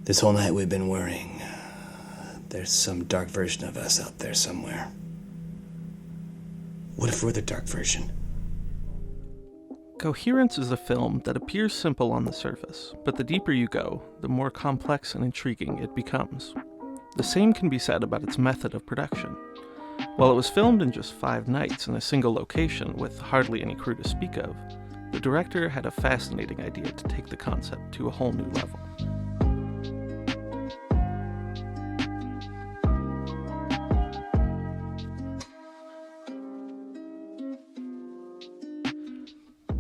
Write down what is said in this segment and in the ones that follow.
This whole night we've been worrying. There's some dark version of us out there somewhere. What if we're the dark version? Coherence is a film that appears simple on the surface, but the deeper you go, the more complex and intriguing it becomes. The same can be said about its method of production. While it was filmed in just 5 nights in a single location with hardly any crew to speak of, the director had a fascinating idea to take the concept to a whole new level.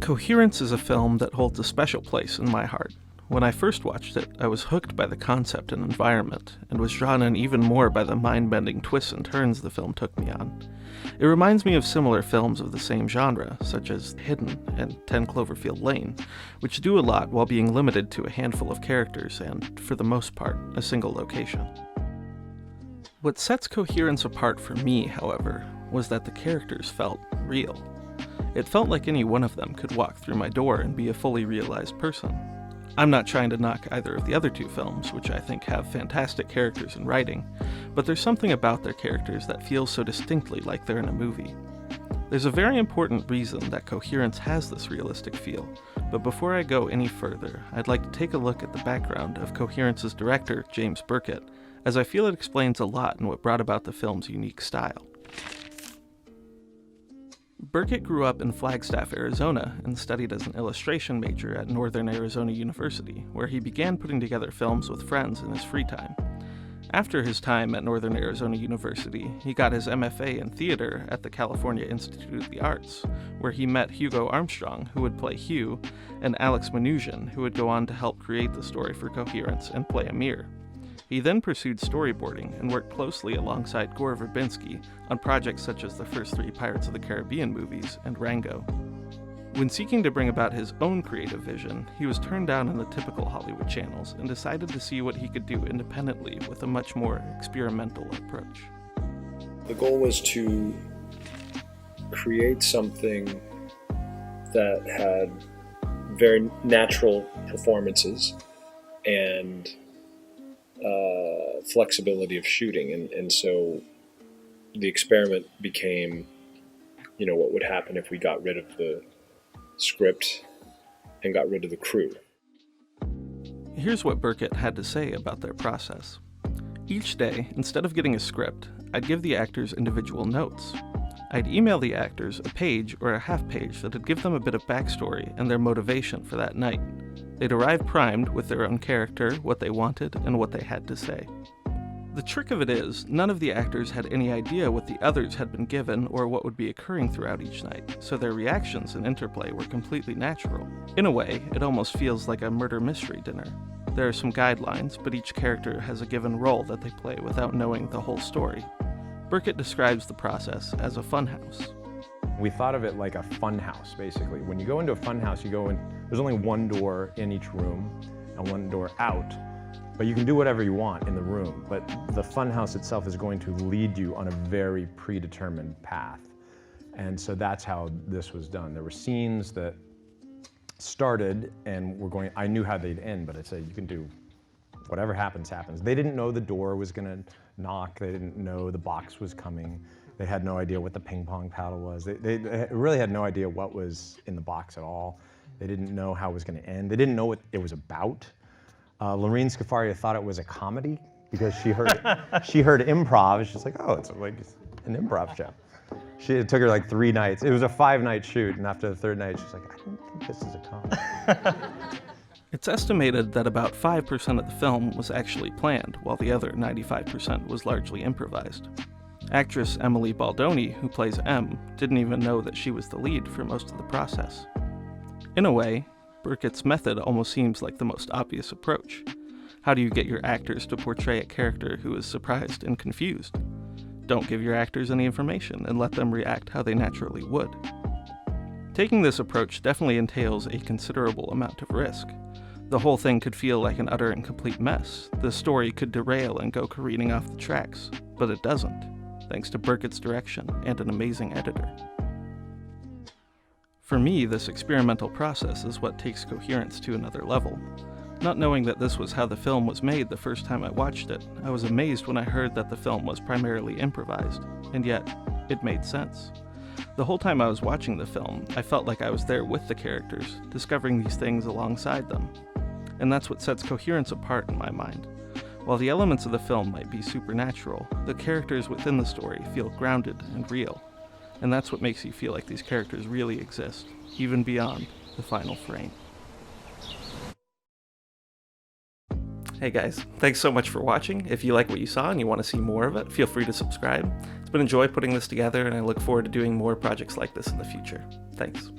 Coherence is a film that holds a special place in my heart. When I first watched it, I was hooked by the concept and environment, and was drawn in even more by the mind-bending twists and turns the film took me on. It reminds me of similar films of the same genre, such as Hidden and 10 Cloverfield Lane, which do a lot while being limited to a handful of characters and, for the most part, a single location. What sets Coherence apart for me, however, was that the characters felt real. It felt like any one of them could walk through my door and be a fully realized person. I'm not trying to knock either of the other 2 films, which I think have fantastic characters and writing, but there's something about their characters that feels so distinctly like they're in a movie. There's a very important reason that Coherence has this realistic feel, but before I go any further, I'd like to take a look at the background of Coherence's director, James Byrkit, as I feel it explains a lot in what brought about the film's unique style. Byrkit grew up in Flagstaff, Arizona, and studied as an illustration major at Northern Arizona University, where he began putting together films with friends in his free time. After his time at Northern Arizona University, he got his MFA in theater at the California Institute of the Arts, where he met Hugo Armstrong, who would play Hugh, and Alex Manoogian, who would go on to help create the story for Coherence and play Amir. He then pursued storyboarding and worked closely alongside Gore Verbinski on projects such as the first 3 Pirates of the Caribbean movies and Rango. When seeking to bring about his own creative vision, he was turned down in the typical Hollywood channels and decided to see what he could do independently with a much more experimental approach. The goal was to create something that had very natural performances and flexibility of shooting, and so the experiment became, what would happen if we got rid of the script and got rid of the crew. Here's what Byrkit had to say about their process. Each day, instead of getting a script, I'd give the actors individual notes. I'd email the actors a page or a half page that'd give them a bit of backstory and their motivation for that night. They'd arrive primed with their own character, what they wanted, and what they had to say. The trick of it is, none of the actors had any idea what the others had been given or what would be occurring throughout each night, so their reactions and interplay were completely natural. In a way, it almost feels like a murder mystery dinner. There are some guidelines, but each character has a given role that they play without knowing the whole story. Byrkit describes the process as a funhouse. We thought of it like a fun house, basically. When you go into a fun house, you go in, there's only one door in each room and one door out, but you can do whatever you want in the room. But the fun house itself is going to lead you on a very predetermined path. And so that's how this was done. There were scenes that started and I knew how they'd end, but I'd say you can do whatever happens, happens. They didn't know the door was gonna knock. They didn't know the box was coming. They had no idea what the ping pong paddle was. They really had no idea what was in the box at all. They didn't know how it was going to end. They didn't know what it was about. Lorene Scafaria thought it was a comedy because she heard improv. She's like, oh, it's like an improv show. It took her like 3 nights. It was a 5-night shoot, and after the 3rd night, she's like, I don't think this is a comedy. It's estimated that about 5% of the film was actually planned, while the other 95% was largely improvised. Actress Emily Baldoni, who plays M, didn't even know that she was the lead for most of the process. In a way, Byrkit's method almost seems like the most obvious approach. How do you get your actors to portray a character who is surprised and confused? Don't give your actors any information and let them react how they naturally would. Taking this approach definitely entails a considerable amount of risk. The whole thing could feel like an utter and complete mess. The story could derail and go careening off the tracks, but it doesn't, thanks to Byrkit's direction and an amazing editor. For me, this experimental process is what takes Coherence to another level. Not knowing that this was how the film was made the first time I watched it, I was amazed when I heard that the film was primarily improvised, and yet, it made sense. The whole time I was watching the film, I felt like I was there with the characters, discovering these things alongside them. And that's what sets Coherence apart in my mind. While the elements of the film might be supernatural, the characters within the story feel grounded and real. And that's what makes you feel like these characters really exist, even beyond the final frame. Hey guys, thanks so much for watching. If you like what you saw and you want to see more of it, feel free to subscribe. It's been a joy putting this together, and I look forward to doing more projects like this in the future. Thanks.